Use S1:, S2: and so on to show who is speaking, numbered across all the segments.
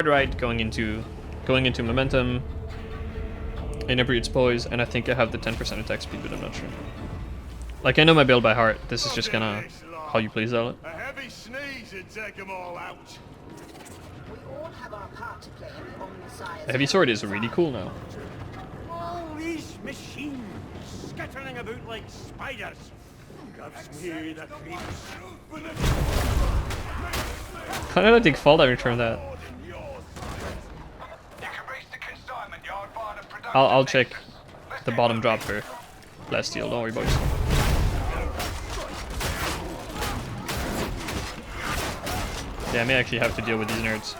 S1: right, going into momentum, inebriate's poise, and I think I have the 10% attack speed, but I'm not sure. Like, I know my build by heart. This is just kinda how you play Zealot.
S2: A heavy sneeze would take them all out.
S3: We all have our part to play in the Omnissiah's
S1: The heavy sword is really cool now.
S2: All these machines scattering about like spiders. Gives me the creeps.
S1: Kinda like take fall damage from that. I'll check the bottom drop for last steal, don't worry boys. Yeah, I may actually have to deal with these nerds.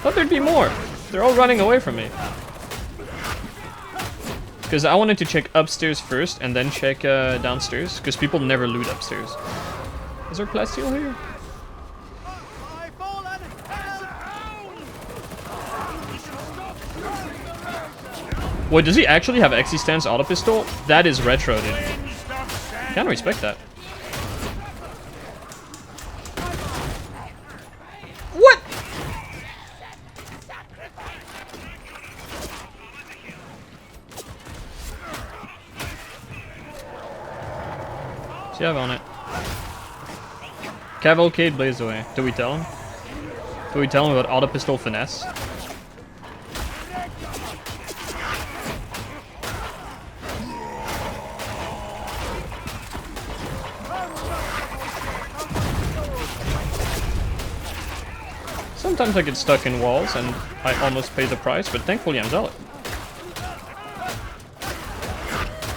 S1: Thought there'd be more. They're all running away from me. Because I wanted to check upstairs first and then check downstairs, because people never loot upstairs. Is there plasteel here? Wait, does he actually have Exi Stance auto pistol? That is retro, dude. Can't respect that. What? Cav on it. Cavalcade blaze away. Do we tell him? Do we tell him about auto pistol finesse? Sometimes I get stuck in walls and I almost pay the price, but thankfully I'm Zealot.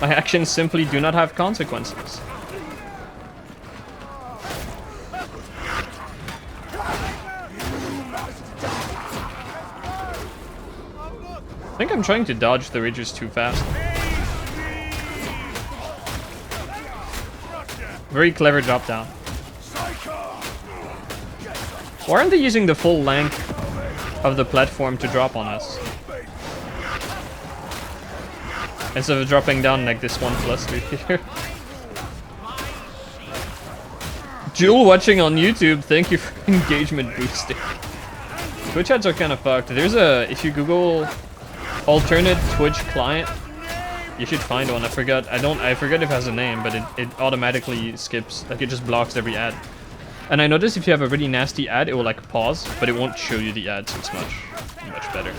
S1: My actions simply do not have consequences. I think I'm trying to dodge the ridges too fast. Very clever drop down. Why aren't they using the full length of the platform to drop on us? Instead of dropping down like this 1+3 here. Jewel watching on YouTube, thank you for engagement boosting. Twitch ads are kind of fucked. There's a, if you Google alternate Twitch client, you should find one. I forget if it has a name, but it automatically skips, like it just blocks every ad. And I noticed if you have a really nasty ad, it will like pause, but it won't show you the ad, so it's much better.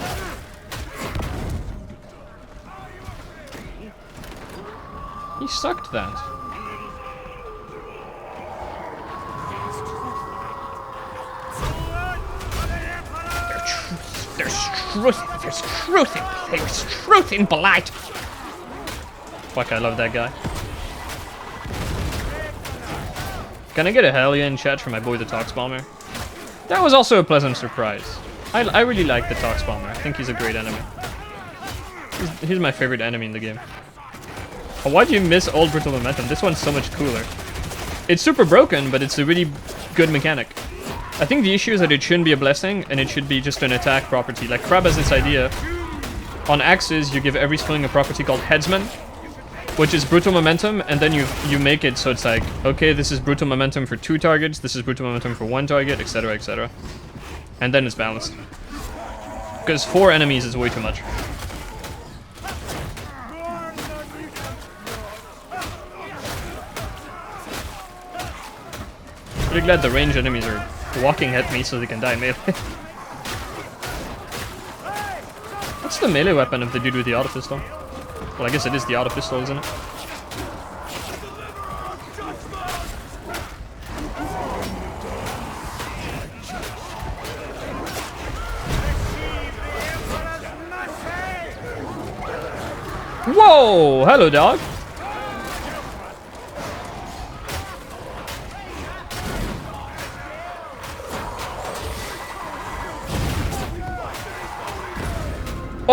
S1: He sucked that. There's truth in blight. Fuck, I love that guy. Can I get a hell yeah in chat for my boy the Tox Bomber? That was also a pleasant surprise. I really like the Tox Bomber. I think he's a great enemy. He's my favorite enemy in the game. Oh, why'd you miss old Brutal Momentum? This one's so much cooler. It's super broken, but it's a really good mechanic. I think the issue is that it shouldn't be a blessing, and it should be just an attack property. Like Crab has this idea. On axes, you give every swing a property called Headsman, which is brutal momentum, and then you make it so it's like, okay, this is brutal momentum for 2 targets, this is brutal momentum for 1 target, etc, etc. And then it's balanced. Because 4 enemies is way too much. Pretty glad the range enemies are walking at me so they can die melee. What's the melee weapon of the dude with the auto pistol? Well, I guess it is the auto pistol, isn't it? Whoa! Hello, dog.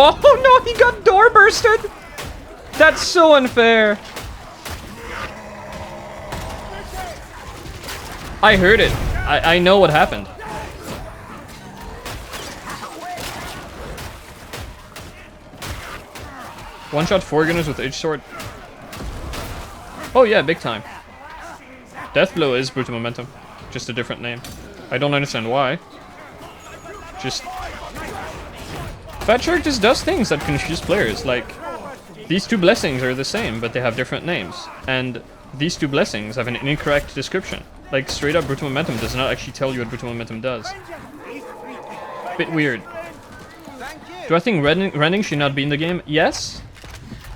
S1: Oh no, he got door bursted! That's so unfair. I heard it. I know what happened. One-shot 4 gunners with Edge Sword. Oh yeah, big time. Deathblow is Brutal Momentum, just a different name. I don't understand why. Just Fat Shark just does things that confuse players, like these two blessings are the same, but they have different names, and these two blessings have an incorrect description. Like, straight up, Brutal Momentum does not actually tell you what Brutal Momentum does. Bit weird. Do I think rending should not be in the game? Yes.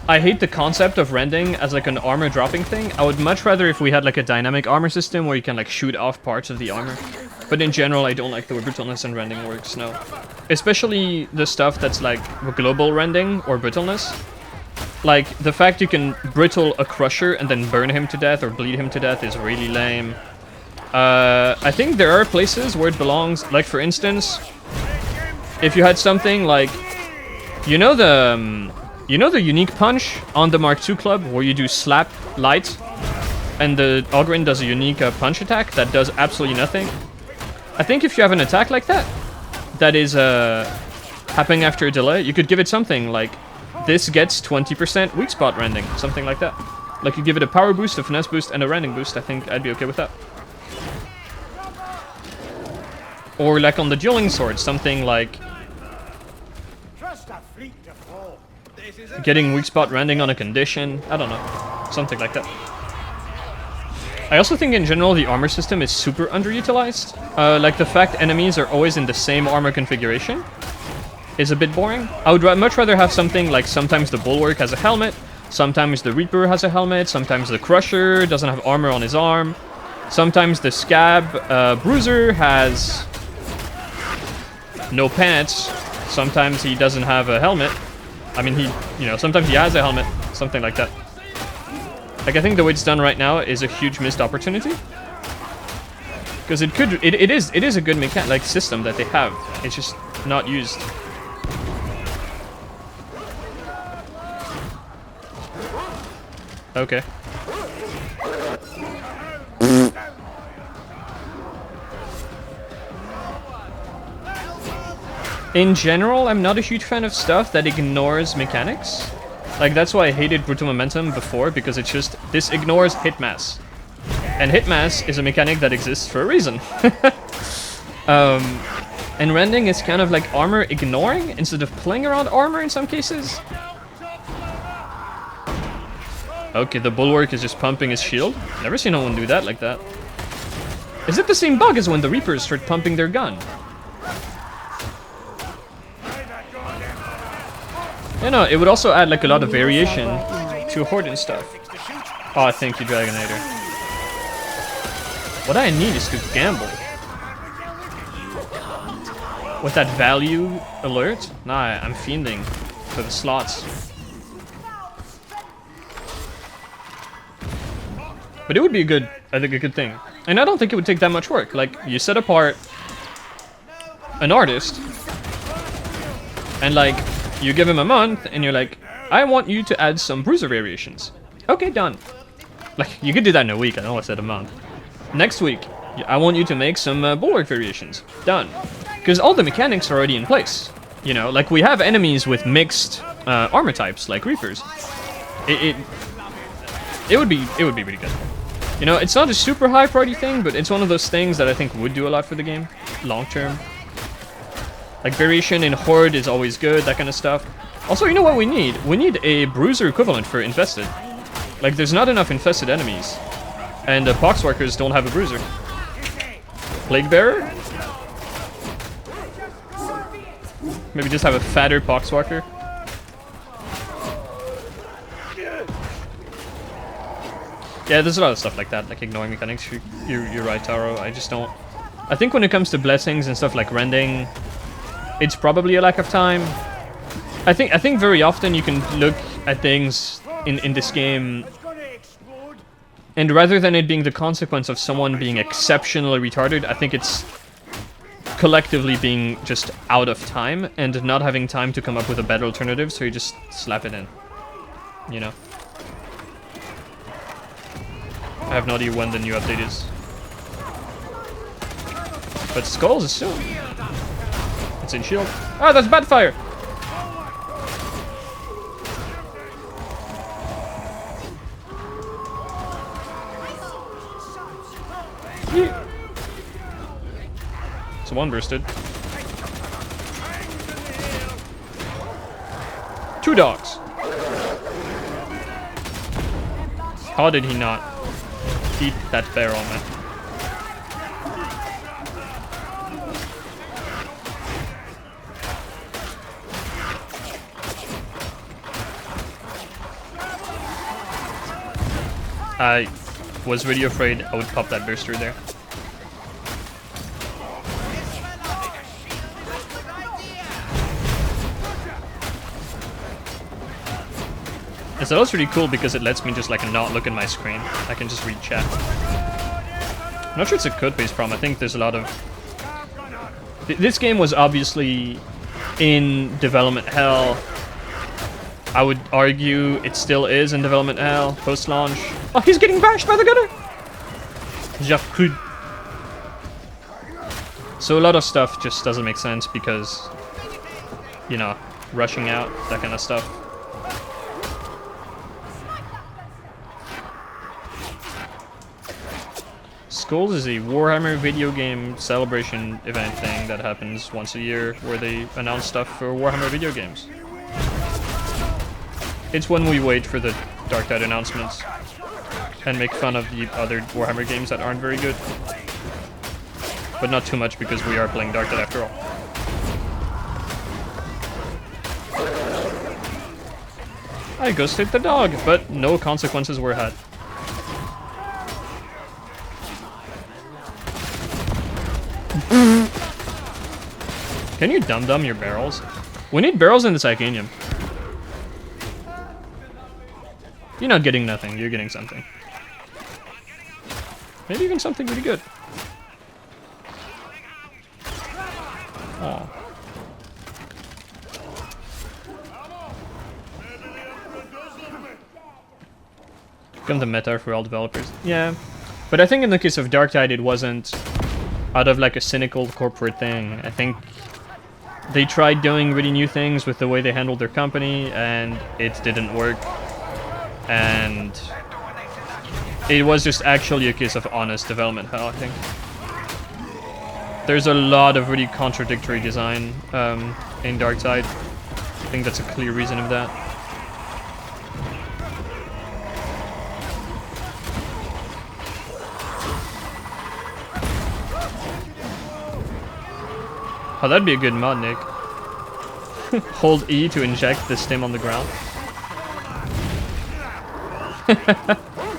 S1: I hate the concept of rending as like an armor dropping thing. I would much rather if we had like a dynamic armor system where you can like shoot off parts of the armor. But in general, I don't like the way brittleness and rending works, no. Especially the stuff that's like global rending or brittleness. Like, the fact you can brittle a crusher and then burn him to death or bleed him to death is really lame. I think there are places where it belongs. Like, for instance, if you had something like, you know the unique punch on the Mark II club where you do slap light and the Ogryn does a unique punch attack that does absolutely nothing? I think if you have an attack like that, that is happening after a delay, you could give it something like, this gets 20% weak spot rending, something like that. Like, you give it a power boost, a finesse boost, and a rending boost, I think I'd be okay with that. Or like on the dueling sword, something like getting weak spot rending on a condition, I don't know, something like that. I also think in general the armor system is super underutilized. Like the fact enemies are always in the same armor configuration is a bit boring. I would much rather have something like sometimes the Bulwark has a helmet, sometimes the Reaper has a helmet, sometimes the Crusher doesn't have armor on his arm, sometimes the Scab Bruiser has no pants, sometimes he doesn't have a helmet. I mean, sometimes he has a helmet, something like that. Like, I think the way it's done right now is a huge missed opportunity. Because it is a good mechanic, like, system that they have. It's just not used. Okay. In general, I'm not a huge fan of stuff that ignores mechanics. Like, that's why I hated Brutal Momentum before, because it's just, this ignores hit mass. And hit mass is a mechanic that exists for a reason. And rending is kind of like armor ignoring instead of playing around armor in some cases. Okay, the Bulwark is just pumping his shield. Never seen no one do that like that. Is it the same bug as when the Reapers start pumping their gun? You know, it would also add like a lot of variation to Horde and stuff. Oh, thank you, Dragonator. What I need is to gamble. With that value alert? Nah, I'm fiending for the slots. But it would be I think a good thing. And I don't think it would take that much work. Like, you set apart an artist, and like, you give him a month, and you're like, I want you to add some bruiser variations. Okay, done. Like, you could do that in a week, I know I said a month. Next week, I want you to make some Bulwark variations. Done. Because all the mechanics are already in place. You know, like, we have enemies with mixed armor types, like Reapers. It would be really good. You know, it's not a super high priority thing, but it's one of those things that I think would do a lot for the game, long term. Like, variation in Horde is always good, that kind of stuff. Also, you know what we need? We need a Bruiser equivalent for Infested. Like, there's not enough Infested enemies. And the Poxwalkers don't have a Bruiser. Plague Bearer? Maybe just have a fatter Poxwalker. Yeah, there's a lot of stuff like that, like ignoring mechanics. You're right, Taro. I just don't... I think when it comes to blessings and stuff like rending, it's probably a lack of time. I think very often you can look at things in this game, and rather than it being the consequence of someone being exceptionally retarded, I think it's collectively being just out of time and not having time to come up with a better alternative, so you just slap it in. You know? I have no idea when the new update is. But Skulls is soon. It's in shield. Ah, that's bad fire! So one bursted. 2 dogs. How did he not eat that barrel, man? I was really afraid I would pop that burster there. It's also really cool because it lets me just like not look at my screen. I can just read chat. I'm not sure it's a code-based problem. I think there's a lot of... This game was obviously in development hell. I would argue it still is in development hell post-launch. Oh, he's getting bashed by the gunner! J'accrude. So a lot of stuff just doesn't make sense because, you know, rushing out, that kind of stuff. Skulls is a Warhammer video game celebration event thing that happens once a year where they announce stuff for Warhammer video games. It's when we wait for the Dark Tide announcements and make fun of the other Warhammer games that aren't very good. But not too much because we are playing Dark Tide after all. I ghosted the dog, but no consequences were had. Can you dum-dum your barrels? We need barrels in the Titanium. You're not getting nothing, you're getting something. Maybe even something really good. Oh. Become the meta for all developers. Yeah. But I think in the case of Dark Tide, it wasn't out of like a cynical corporate thing. I think they tried doing really new things with the way they handled their company, and it didn't work. And it was just actually a case of honest development hell, I think. There's a lot of really contradictory design in Dark Tide. I think that's a clear reason of that. Oh, that'd be a good mod, Nick. Hold E to inject the stim on the ground.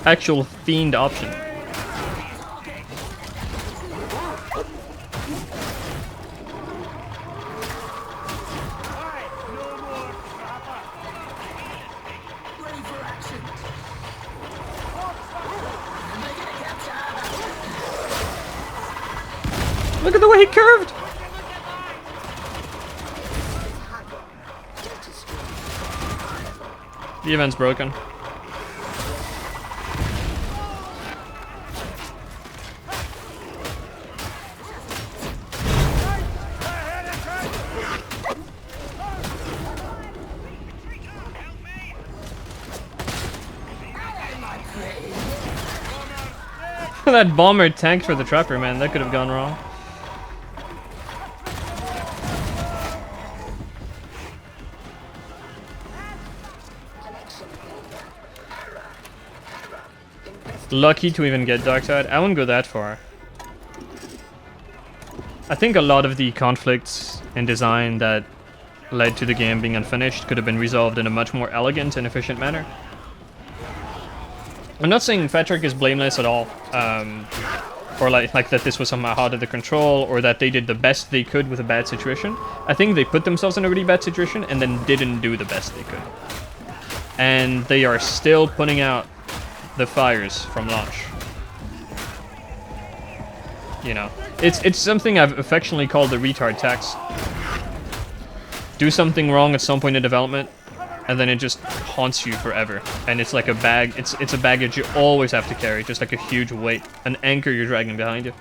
S1: Actual fiend option. Look at the way he curved! The event's broken. That bomber tanked for the trapper, man. That could have gone wrong. Lucky to even get Dark Tide. I wouldn't go that far. I think a lot of the conflicts in design that led to the game being unfinished could have been resolved in a much more elegant and efficient manner. I'm not saying Fatrick is blameless at all, or like that this was somehow out of the control, or that they did the best they could with a bad situation. I think they put themselves in a really bad situation and then didn't do the best they could. And they are still putting out the fires from launch. You know, it's something I've affectionately called the retard tax. Do something wrong at some point in development, and then it just haunts you forever. And it's like a bag, it's a baggage you always have to carry, just like a huge weight, an anchor you're dragging behind you.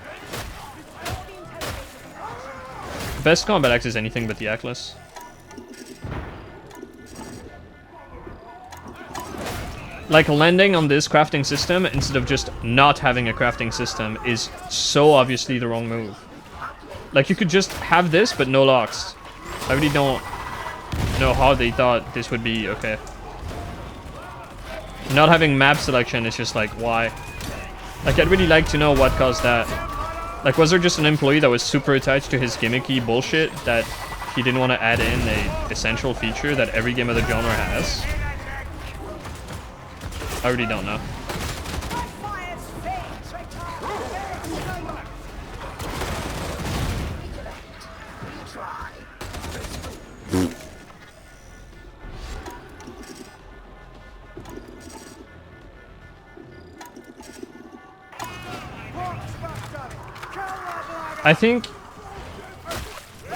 S1: Best combat axe is anything but the Atlas. Like, landing on this crafting system instead of just not having a crafting system is so obviously the wrong move. Like, you could just have this but no locks. I really don't know how they thought this would be okay. Not having map selection is just like, why? Like, I'd really like to know what caused that. Like, was there just an employee that was super attached to his gimmicky bullshit that he didn't want to add in a essential feature that every game of the genre has? I really don't know. I think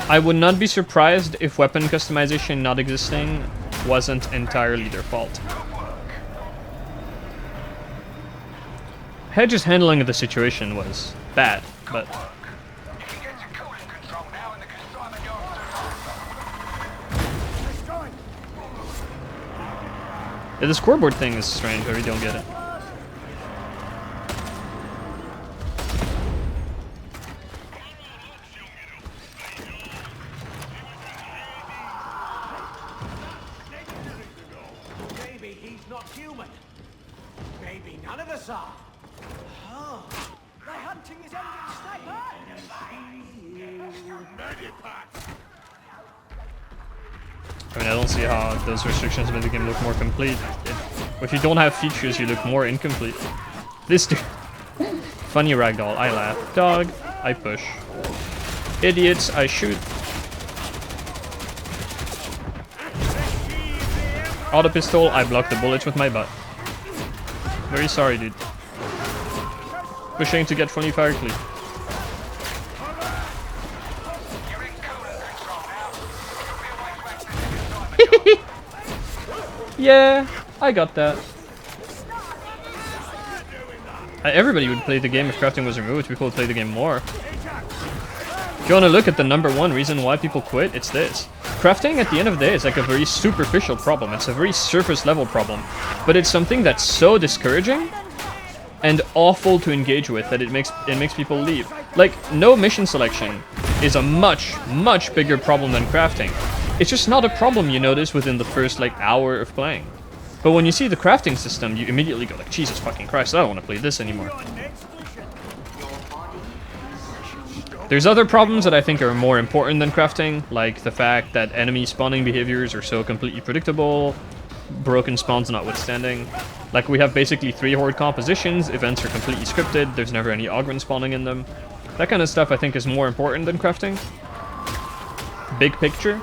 S1: I would not be surprised if weapon customization not existing wasn't entirely their fault. Hedge's handling of the situation was bad, but... Yeah, the scoreboard thing is strange, I really don't get it.
S2: Maybe he's not human. Maybe none of us are. Oh, the hunting is ending, sniper!
S1: I mean, I don't see how those restrictions make the game look more complete. If you don't have features, you look more incomplete. This dude. Funny ragdoll, I laugh. Dog, I push. Idiots, I shoot. Auto pistol, I block the bullets with my butt. Very sorry, dude. Pushing to get friendly fire clear. Yeah, I got that. Everybody would play the game if crafting was removed. People would play the game more. If you want to look at the #1 reason why people quit, it's this. Crafting at the end of the day is like a very superficial problem. It's a very surface level problem. But it's something that's so discouraging and awful to engage with that it makes people leave. Like, no mission selection is a much bigger problem than crafting. It's just not a problem you notice within the first like hour of playing. But when you see the crafting system, you immediately go like, Jesus fucking Christ, I don't want to play this anymore. There's other problems that I think are more important than crafting, like the fact that enemy spawning behaviors are so completely predictable, broken spawns notwithstanding. Like, we have basically 3 Horde compositions, events are completely scripted, there's never any Augment spawning in them. That kind of stuff I think is more important than crafting. Big picture.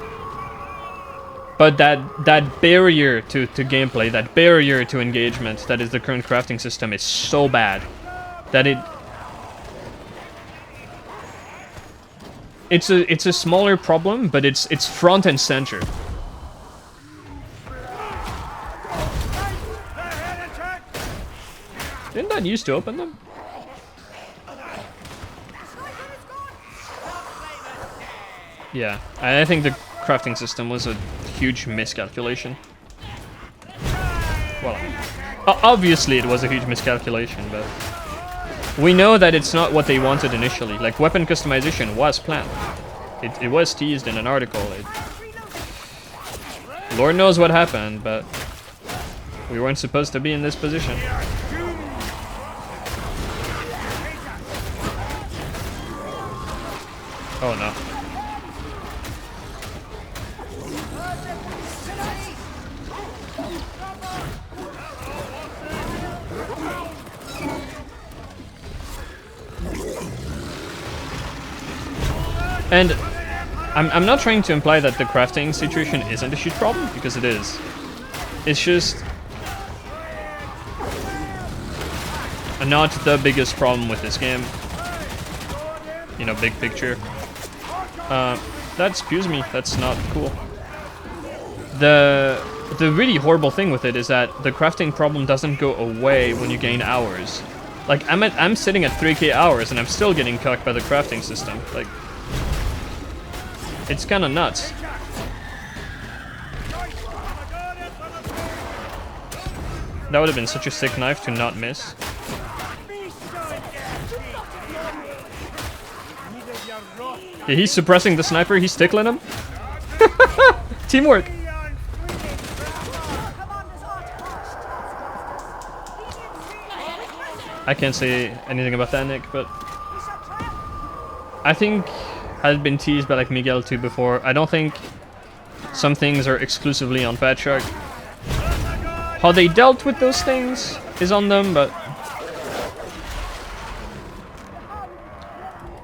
S1: But that barrier to gameplay, that barrier to engagement that is the current crafting system is so bad that it's a smaller problem, but it's front and center. Didn't that used to open them? Yeah, I think the crafting system was a huge miscalculation. Well, obviously it was a huge miscalculation, but we know that it's not what they wanted initially. Like, weapon customization was planned. It was teased in an article. Lord knows what happened, but we weren't supposed to be in this position. Oh no. And I'm not trying to imply that the crafting situation isn't a huge problem, because it is. It's just not the biggest problem with this game. You know, big picture. That spews me. That's not cool. The really horrible thing with it is that the crafting problem doesn't go away when you gain hours. Like, I'm sitting at 3k hours and I'm still getting cucked by the crafting system. Like, it's kind of nuts. That would have been such a sick knife to not miss. Yeah, he's suppressing the sniper, he's tickling him. Teamwork. I can't say anything about that, Nick, but I think I've been teased by like Miguel too before. I don't think some things are exclusively on Fat Shark. How they dealt with those things is on them, but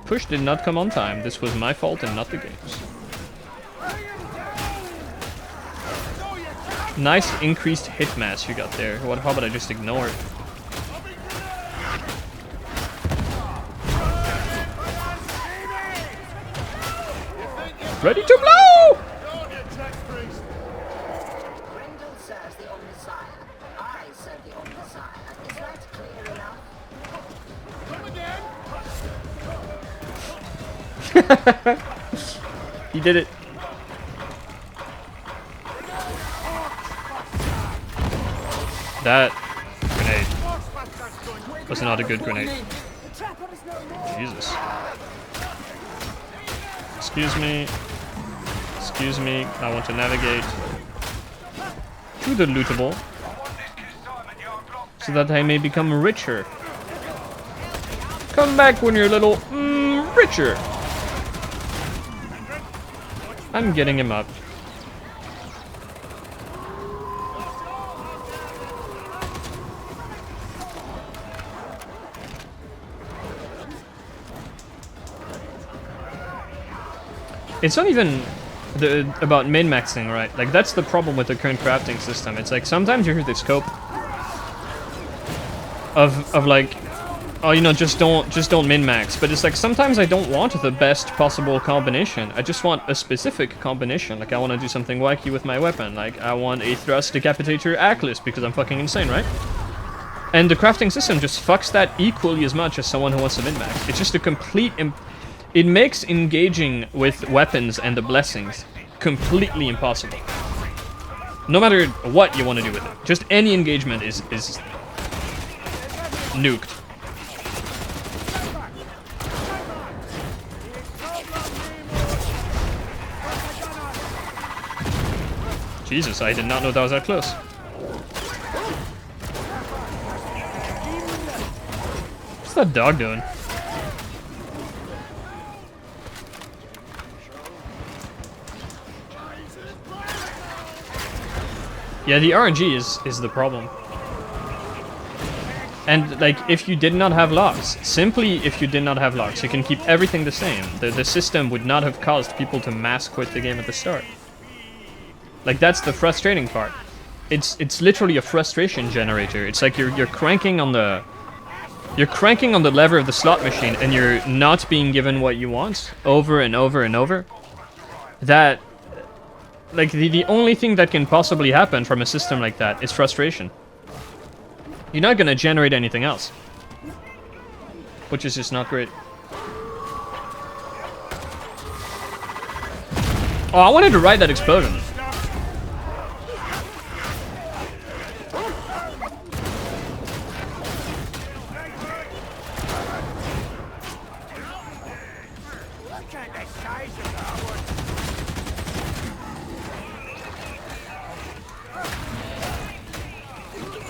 S1: push did not come on time. This was my fault and not the game's. Nice increased hit mass you got there. How about I just ignore it? Ready to blow!
S3: Rending serves the Omnisire. I serve the Omnisire. Is that clear enough?
S1: He did it. That grenade was not a good grenade. Jesus. Excuse me. Excuse me. I want to navigate to the lootable so that I may become richer. Come back when you're a little richer. I'm getting him up. It's not even about min-maxing, right? Like, that's the problem with the current crafting system. It's like, sometimes you hear the scope of like, oh, you know, just don't min-max. But it's like, sometimes I don't want the best possible combination. I just want a specific combination. Like, I want to do something wacky with my weapon. Like, I want a thrust decapitator ackless because I'm fucking insane, right? And the crafting system just fucks that equally as much as someone who wants to min-max. It's just a complete... It makes engaging with weapons and the blessings completely impossible. No matter what you want to do with it. Just any engagement is nuked. Jesus, I did not know that was that close. What's that dog doing? Yeah, the RNG is the problem. And, like, if you did not have locks, simply if you did not have locks, you can keep everything the same. The system would not have caused people to mass quit the game at the start. Like, that's the frustrating part. It's literally a frustration generator. It's like you're cranking on the... You're cranking on the lever of the slot machine and you're not being given what you want over and over and over. That... Like, the only thing that can possibly happen from a system like that is frustration. You're not gonna generate anything else. Which is just not great. Oh, I wanted to ride that explosion.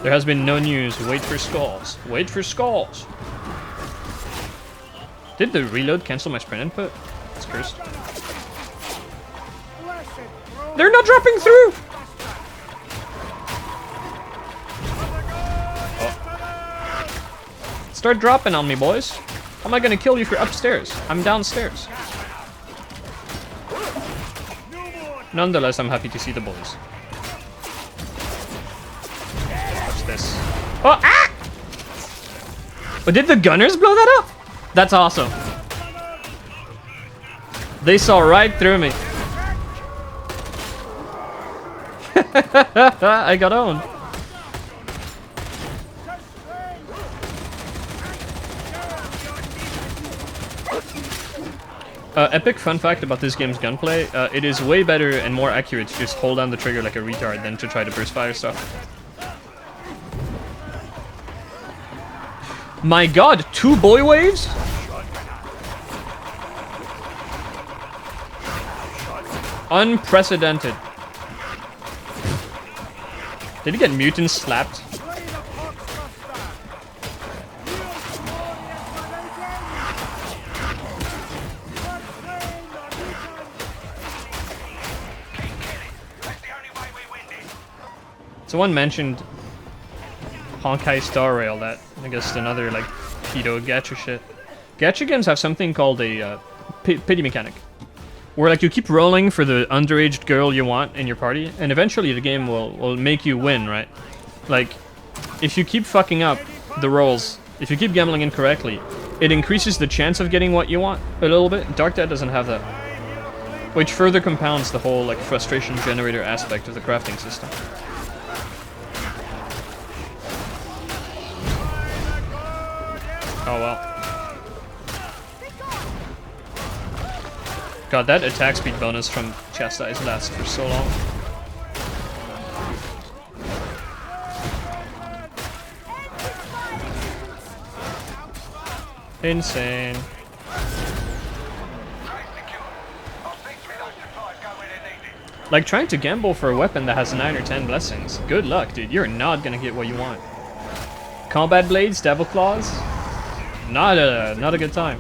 S1: There has been no news. Wait for skulls. Wait for skulls. Did the reload cancel my sprint input? It's cursed. They're not dropping through! Oh. Start dropping on me, boys. How am I gonna kill you if you're upstairs? I'm downstairs. Nonetheless, I'm happy to see the boys. This. Oh, ah! But did the gunners blow that up? That's awesome. They saw right through me. I got owned. Epic fun fact about this game's gunplay, it is way better and more accurate to just hold down the trigger like a retard than to try to burst fire stuff. My god, 2 boy waves? Unprecedented. Did he get mutant slapped? Someone mentioned Honkai Star Rail, that I guess another like pedo gacha shit. Gacha games have something called a pity mechanic, where like you keep rolling for the underage girl you want in your party, and eventually the game will make you win, right? Like, if you keep fucking up the rolls, if you keep gambling incorrectly, it increases the chance of getting what you want a little bit. Dark Dead doesn't have that, which further compounds the whole like frustration generator aspect of the crafting system. Oh well. God, that attack speed bonus from Chastise lasts for so long. Insane. Like trying to gamble for a weapon that has 9 or 10 blessings. Good luck, dude. You're not gonna get what you want. Combat blades, devil claws. Not a good time.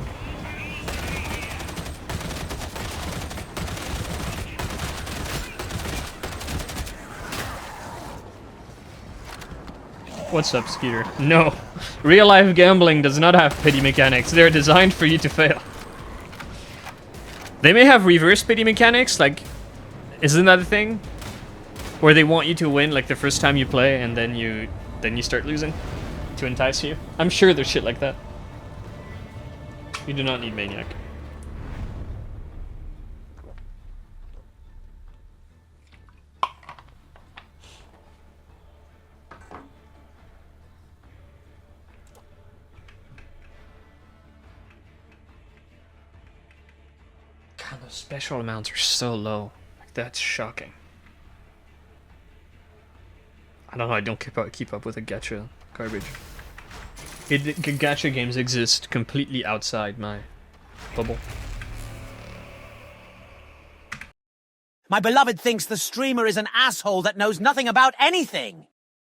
S1: What's up, Skeeter? No. Real life gambling does not have pity mechanics. They're designed for you to fail. They may have reverse pity mechanics, like, isn't that a thing? Where they want you to win like the first time you play and then you start losing to entice you. I'm sure there's shit like that. You do not need Maniac. God, those special amounts are so low. Like, that's shocking. I don't know, I don't keep up with the gacha garbage. Gacha games exist completely outside my bubble.
S4: My beloved thinks the streamer is an asshole that knows nothing about anything.